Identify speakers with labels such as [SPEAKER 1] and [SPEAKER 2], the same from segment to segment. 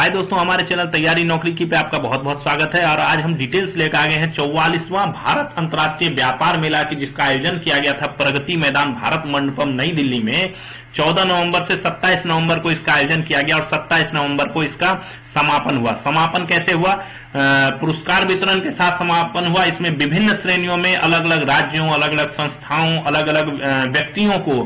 [SPEAKER 1] हाय दोस्तों, हमारे चैनल तैयारी नौकरी की पे आपका बहुत बहुत स्वागत है। और आज हम डिटेल्स लेकर आ गए हैं 44वां भारत अंतर्राष्ट्रीय व्यापार मेला की, जिसका आयोजन किया गया था प्रगति मैदान भारत मंडपम नई दिल्ली में 14 नवंबर से 27 नवंबर को इसका आयोजन किया गया और 27 नवंबर को इसका समापन हुआ। समापन कैसे हुआ? पुरस्कार वितरण के साथ समापन हुआ। इसमें विभिन्न श्रेणियों में अलग अलग राज्यों, अलग अलग संस्थाओं, अलग अलग व्यक्तियों को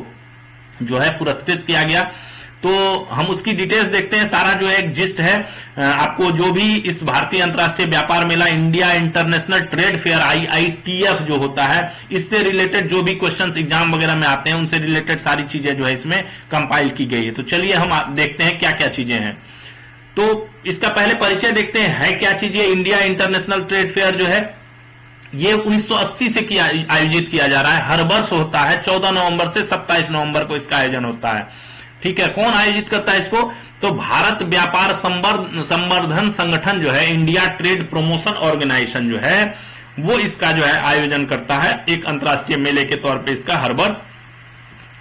[SPEAKER 1] जो है पुरस्कृत किया गया। तो हम उसकी डिटेल्स देखते हैं। सारा जो है एक जिस्ट है। आपको जो भी इस भारतीय अंतर्राष्ट्रीय व्यापार मेला, India International Trade Fair IITF जो होता है, इससे रिलेटेड जो भी क्वेश्चंस एग्जाम वगैरह में आते हैं उनसे रिलेटेड सारी चीजें जो है इसमें कंपाइल की गई है। तो चलिए हम देखते हैं क्या क्या चीजें हैं। तो इसका पहले परिचय देखते हैं, है क्या चीजें। इंडिया इंटरनेशनल ट्रेड फेयर जो है ये 1980 से आयोजित किया जा रहा है। हर वर्ष होता है। 14 नवंबर से 27 नवंबर को इसका आयोजन होता है। ठीक है, कौन आयोजित करता है इसको? तो भारत व्यापार संवर्धन संगठन जो है, इंडिया ट्रेड प्रमोशन ऑर्गेनाइजेशन जो है, वो इसका जो है आयोजन करता है। एक अंतर्राष्ट्रीय मेले के तौर पे इसका हर वर्ष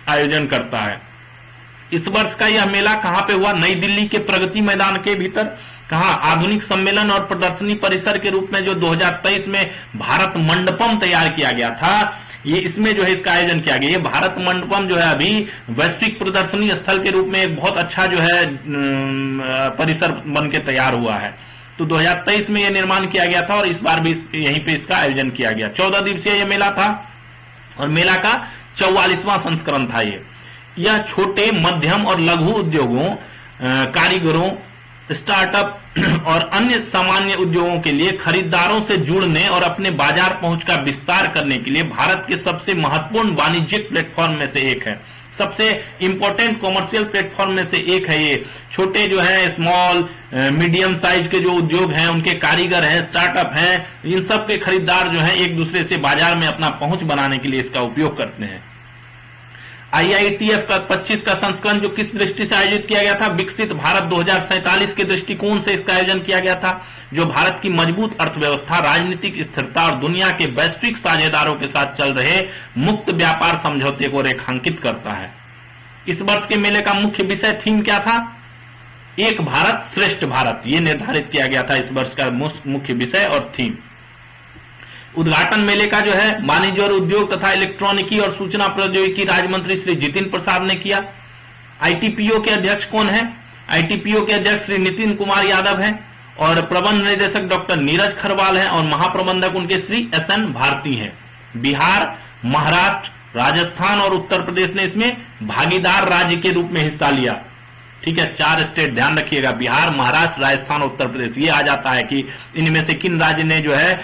[SPEAKER 1] आयोजन करता है। इस वर्ष का यह मेला कहां पे हुआ? नई दिल्ली के प्रगति मैदान के भीतर। कहा? आधुनिक सम्मेलन और प्रदर्शनी परिसर के रूप में जो 2023 में भारत मंडपम तैयार किया गया था, ये इसमें जो है इसका आयोजन किया गया। ये भारत मंडपम जो है अभी वैश्विक प्रदर्शनी स्थल के रूप में एक बहुत अच्छा जो है परिसर बन के तैयार हुआ है। तो 2023 में यह निर्माण किया गया था और इस बार भी यहीं पे इसका आयोजन किया गया। 14 दिवसीय यह मेला था और मेला का 44वां संस्करण था। यह छोटे, मध्यम और लघु उद्योगों, कारीगरों, स्टार्टअप और अन्य सामान्य उद्योगों के लिए खरीदारों से जुड़ने और अपने बाजार पहुंच का विस्तार करने के लिए भारत के सबसे महत्वपूर्ण वाणिज्यिक प्लेटफॉर्म में से एक है। सबसे इंपॉर्टेंट कॉमर्शियल प्लेटफॉर्म में से एक है ये। छोटे जो है, स्मॉल मीडियम साइज के जो उद्योग हैं, उनके कारीगर हैं, स्टार्टअप हैं, इन सब के खरीदार जो है एक दूसरे से बाजार में अपना पहुंच बनाने के लिए इसका उपयोग करते हैं। IITF का 25 का संस्करण जो किस दृष्टि से आयोजित किया गया था? विकसित भारत 2047 के दृष्टिकोण से इसका आयोजन किया गया था, जो भारत की मजबूत अर्थव्यवस्था, राजनीतिक स्थिरता और दुनिया के वैश्विक साझेदारों के साथ चल रहे मुक्त व्यापार समझौते को रेखांकित करता है। इस वर्ष के मेले का मुख्य विषय, थीम क्या था? एक भारत श्रेष्ठ भारत, ये निर्धारित किया गया था इस वर्ष का मुख्य विषय और थीम। उद्घाटन मेले का जो है वाणिज्य और उद्योग तथा इलेक्ट्रॉनिकी और सूचना प्रौद्योगिकी राज्य मंत्री श्री जितिन प्रसाद ने किया। ITPO के अध्यक्ष कौन है? ITPO के अध्यक्ष श्री नितिन कुमार यादव हैं और प्रबंध निदेशक डॉक्टर नीरज खरवाल हैं और महाप्रबंधक उनके श्री SN भारती हैं। बिहार, महाराष्ट्र, राजस्थान और उत्तर प्रदेश ने इसमें भागीदार राज्य के रूप में हिस्सा लिया। ठीक है, 4 स्टेट ध्यान रखिएगा, बिहार, महाराष्ट्र, राजस्थान, उत्तर प्रदेश। ये आ जाता है कि इनमें से किन राज्य ने जो है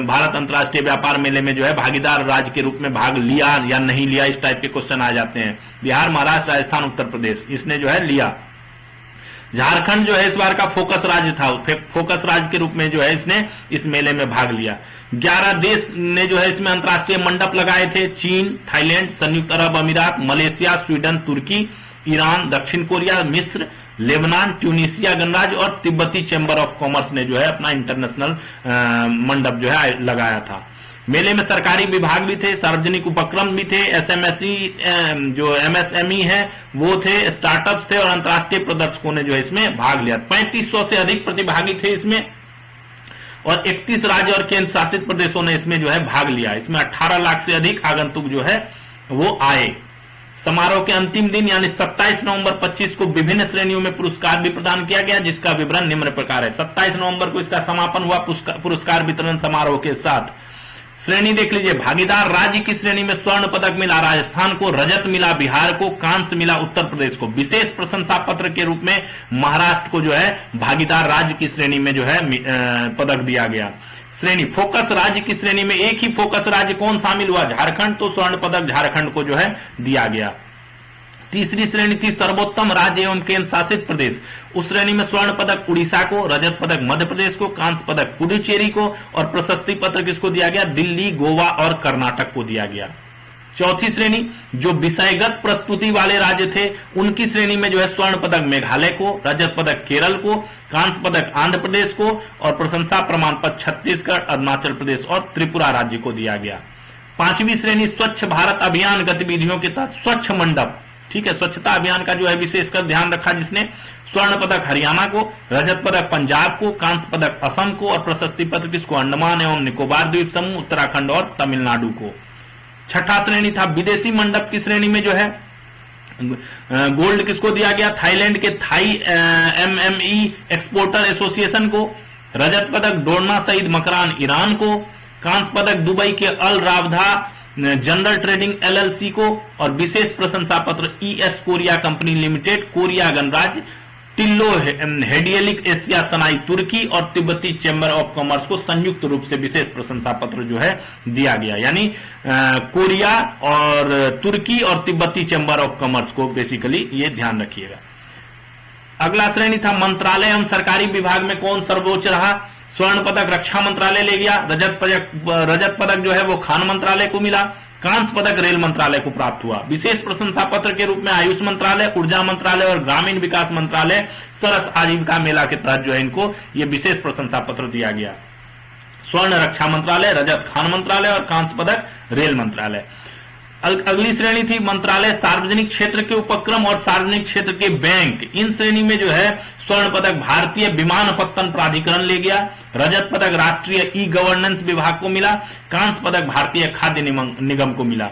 [SPEAKER 1] भारत अंतर्राष्ट्रीय व्यापार मेले में जो है भागीदार राज्य के रूप में भाग लिया या नहीं लिया, इस टाइप के क्वेश्चन आ जाते हैं। बिहार, महाराष्ट्र, राजस्थान, उत्तर प्रदेश, इसने जो है लिया। झारखंड जो है इस बार का फोकस राज्य था। फोकस राज्य के रूप में जो है इसने इस मेले में भाग लिया। 11 देश ने जो है इसमें अंतर्राष्ट्रीय मंडप लगाए थे। चीन, थाईलैंड, संयुक्त अरब अमीरात, मलेशिया, स्वीडन, तुर्की, ईरान, दक्षिण कोरिया, मिस्र, लेबनान, ट्यूनिसिया गणराज्य और तिब्बती चैम्बर ऑफ कॉमर्स ने जो है अपना इंटरनेशनल मंडप जो है लगाया था। मेले में सरकारी विभाग भी थे, सार्वजनिक उपक्रम भी थे, जो MSME है वो थे, स्टार्टअप्स थे और अंतर्राष्ट्रीय प्रदर्शकों ने जो है इसमें भाग लिया। 3500 से अधिक प्रतिभागी थे इसमें और 31 राज्य और केंद्र शासित प्रदेशों ने इसमें जो है भाग लिया। इसमें 18 लाख से अधिक आगंतुक जो है वो आए। समारोह के अंतिम दिन यानी 27 नवंबर 25 को विभिन्न श्रेणियों में पुरस्कार भी प्रदान किया गया, जिसका विवरण निम्न प्रकार है। 27 नवंबर को इसका समापन हुआ पुरस्कार वितरण समारोह के साथ। श्रेणी देख लीजिए। भागीदार राज्य की श्रेणी में स्वर्ण पदक मिला राजस्थान को, रजत मिला बिहार को, कांस्य मिला उत्तर प्रदेश को। विशेष प्रशंसा पत्र के रूप में महाराष्ट्र को जो है भागीदार राज्य की श्रेणी में जो है पदक दिया गया। श्रेणी फोकस राज्य की श्रेणी में एक ही फोकस राज्य कौन शामिल हुआ? झारखंड, तो स्वर्ण पदक झारखंड को जो है दिया गया। तीसरी श्रेणी थी सर्वोत्तम राज्य एवं केंद्र शासित प्रदेश। उस श्रेणी में स्वर्ण पदक उड़ीसा को, रजत पदक मध्य प्रदेश को, कांस्य पदक पुडुचेरी को और प्रशस्ति पत्र किसको दिया गया? दिल्ली, गोवा और कर्नाटक को दिया गया। चौथी श्रेणी जो विषयगत प्रस्तुति वाले राज्य थे, उनकी श्रेणी में जो है स्वर्ण पदक मेघालय को, रजत पदक केरल को, कांस्य पदक आंध्र प्रदेश को और प्रशंसा प्रमाण पत्र छत्तीसगढ़, अरुणाचल प्रदेश और त्रिपुरा राज्य को दिया गया। 5वीं श्रेणी स्वच्छ भारत अभियान गतिविधियों के तहत स्वच्छ मंडप, ठीक है, स्वच्छता अभियान का जो है विशेषकर ध्यान रखा जिसने। स्वर्ण पदक हरियाणा को, रजत पदक पंजाब को, कांस्य पदक असम को और प्रशस्ति पत्र किसको? अंडमान एवं निकोबार द्वीप समूह, उत्तराखंड और तमिलनाडु को। छठा श्रेणी था विदेशी मंडप की श्रेणी में जो है गोल्ड किसको दिया गया? थाईलैंड के थाई एमएमई एक्सपोर्टर एसोसिएशन को। रजत पदक डोरना शहीद मकरान ईरान को। कांस्य पदक दुबई के Al Rawdha general trading LLC को। और विशेष प्रशंसा पत्र ES Korea company limited, Korea गणराज्य, टिल्लो हेडियलिक एशिया सनाई तुर्की और तिब्बती चैम्बर ऑफ कॉमर्स को संयुक्त रूप से विशेष प्रशंसा पत्र जो है दिया गया। यानी कोरिया और तुर्की और तिब्बती चैम्बर ऑफ कॉमर्स को बेसिकली ये ध्यान रखिएगा। अगला श्रेणी था मंत्रालय एवं सरकारी विभाग में कौन सर्वोच्च रहा? स्वर्ण पदक रक्षा मंत्रालय ले गया। रजत पदक जो है वो खान मंत्रालय को मिला। कांस्य पदक रेल मंत्रालय को प्राप्त हुआ। विशेष प्रशंसा पत्र के रूप में आयुष मंत्रालय, ऊर्जा मंत्रालय और ग्रामीण विकास मंत्रालय सरस आजीविका मेला के तहत जो है इनको ये विशेष प्रशंसा पत्र दिया गया। स्वर्ण रक्षा मंत्रालय, रजत खान मंत्रालय और कांस्य पदक रेल मंत्रालय। अगली श्रेणी थी मंत्रालय सार्वजनिक क्षेत्र के उपक्रम और सार्वजनिक क्षेत्र के बैंक। इन श्रेणी में जो है स्वर्ण पदक भारतीय विमानपत्तन प्राधिकरण ले गया। रजत पदक राष्ट्रीय ई गवर्नेंस विभाग को मिला। कांस्य पदक भारतीय खाद्य निगम को मिला।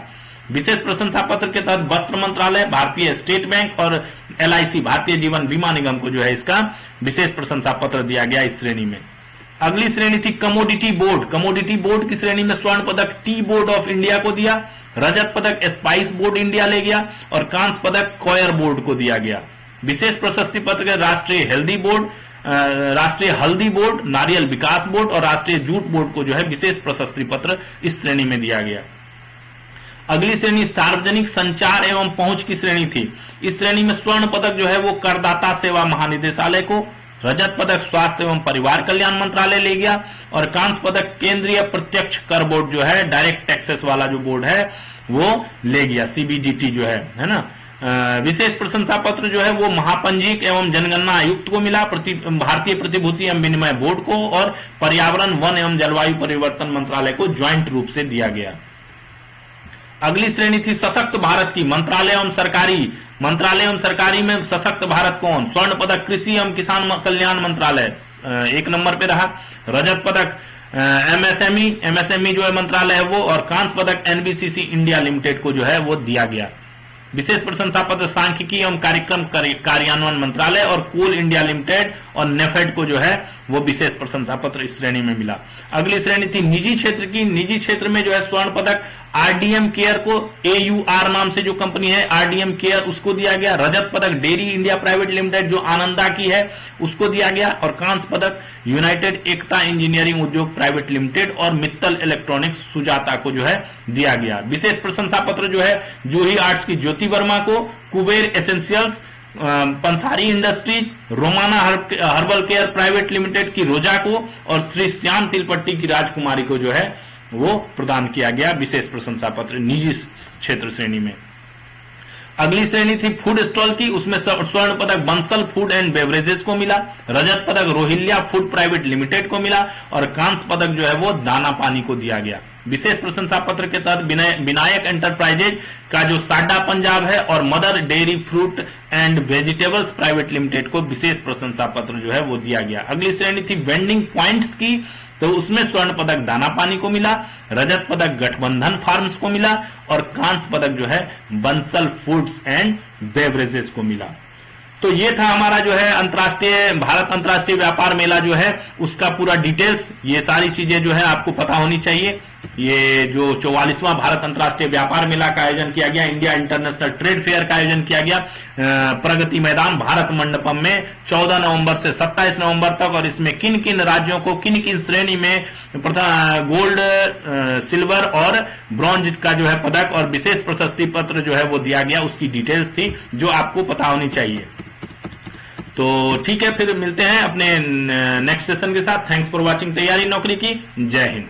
[SPEAKER 1] विशेष प्रशंसा पत्र के तहत वस्त्र मंत्रालय, भारतीय स्टेट बैंक और एलआईसी भारतीय जीवन बीमा निगम को जो है इसका विशेष प्रशंसा पत्र दिया गया इस श्रेणी में। अगली श्रेणी थी कमोडिटी बोर्ड। कमोडिटी बोर्ड की श्रेणी में स्वर्ण पदक टी बोर्ड ऑफ इंडिया को दिया। रजत पदक स्पाइस बोर्ड इंडिया ले गया और कांस्य पदक कॉयर बोर्ड को दिया गया। विशेष प्रशस्ति पत्र के राष्ट्रीय हेल्दी बोर्ड, राष्ट्रीय हल्दी बोर्ड, नारियल विकास बोर्ड और राष्ट्रीय जूट बोर्ड को जो है विशेष प्रशस्ति पत्र इस श्रेणी में दिया गया। अगली श्रेणी सार्वजनिक संचार एवं पहुंच की श्रेणी थी। इस श्रेणी में स्वर्ण पदक जो है वो करदाता सेवा महानिदेशालय को, रजत पदक स्वास्थ्य एवं परिवार कल्याण मंत्रालय ले गया और कांस्य पदक केंद्रीय प्रत्यक्ष कर बोर्ड जो है डायरेक्ट टैक्सेस वाला जो बोर्ड है वो ले गया, सीबीडीटी जो है ना। विशेष प्रशंसा पत्र जो है वो महापंजीक एवं जनगणना आयुक्त को मिला, भारतीय प्रतिभूति एवं विनिमय बोर्ड को और पर्यावरण वन एवं जलवायु परिवर्तन मंत्रालय को ज्वाइंट रूप से दिया गया। अगली श्रेणी थी सशक्त भारत की। मंत्रालय एवं सरकारी में सशक्त भारत कौन? स्वर्ण पदक कृषि एवं किसान कल्याण मंत्रालय 1 नंबर पे रहा। रजत पदक एमएसएमई जो है मंत्रालय है वो, और कांस्य पदक एनबीसीसी इंडिया लिमिटेड को जो है वो दिया गया। विशेष प्रशंसा पत्र सांख्यिकी एवं कार्यक्रम कार्यान्वयन मंत्रालय और कोल इंडिया लिमिटेड और नेफेड को जो है वो विशेष प्रशंसा पत्र इस श्रेणी में मिला। अगली श्रेणी थी निजी क्षेत्र की। निजी क्षेत्र में जो है स्वर्ण पदक आरडीएम केयर को, एयूआर नाम से जो कंपनी है आरडीएम केयर, उसको दिया गया। रजत पदक डेयरी इंडिया प्राइवेट लिमिटेड जो आनंदा की है उसको दिया गया और कांस्य पदक यूनाइटेड एकता इंजीनियरिंग उद्योग प्राइवेट लिमिटेड और मित्तल इलेक्ट्रॉनिक्स सुजाता को जो है दिया गया। विशेष प्रशंसा पत्र जो है जूही आर्ट्स की ज्योति वर्मा को, Kuber essentials, Pansari industries, Romana herbal care private limited की रोजा को और श्री श्याम तिलपट्टी की राजकुमारी को जो है वो प्रदान किया गया विशेष प्रशंसा पत्र निजी क्षेत्र श्रेणी में। अगली श्रेणी थी फूड स्टॉल की। उसमें स्वर्ण पदक बंसल फूड एंड बेवरेजेस को मिला। रजत पदक रोहिल्या फूड प्राइवेट लिमिटेड को मिला और कांस्य पदक जो है वो दाना पानी को दिया गया। विशेष प्रशंसा पत्र के तहत विनायक एंटरप्राइजेज का जो साडा पंजाब है और mother dairy fruit and vegetables private limited को विशेष प्रशंसा पत्र जो है वो दिया गया। अगली श्रेणी थी वेंडिंग पॉइंट्स की, तो उसमें स्वर्ण पदक दाना पानी को मिला, रजत पदक गठबंधन फार्म्स को मिला और कांस्य पदक जो है बंसल फूड्स एंड बेवरेजेस को मिला। तो ये था हमारा जो है भारत अंतर्राष्ट्रीय व्यापार मेला जो है उसका पूरा डिटेल्स। ये सारी चीजें जो है आपको पता होनी चाहिए। ये जो 44वां भारत अंतर्राष्ट्रीय व्यापार मेला का आयोजन किया गया, इंडिया इंटरनेशनल ट्रेड फेयर का आयोजन किया गया प्रगति मैदान भारत मंडपम में 14 नवंबर से 27 नवंबर तक। और इसमें किन किन राज्यों को किन किन श्रेणी में गोल्ड, सिल्वर और ब्रॉन्ज का जो है पदक और विशेष प्रशस्ति पत्र जो है वो दिया गया, उसकी डिटेल्स थी जो आपको पता होनी चाहिए। तो ठीक है, फिर मिलते हैं अपने नेक्स्ट सेशन के साथ। थैंक्स फॉर वॉचिंग तैयारी नौकरी की। जय हिंद।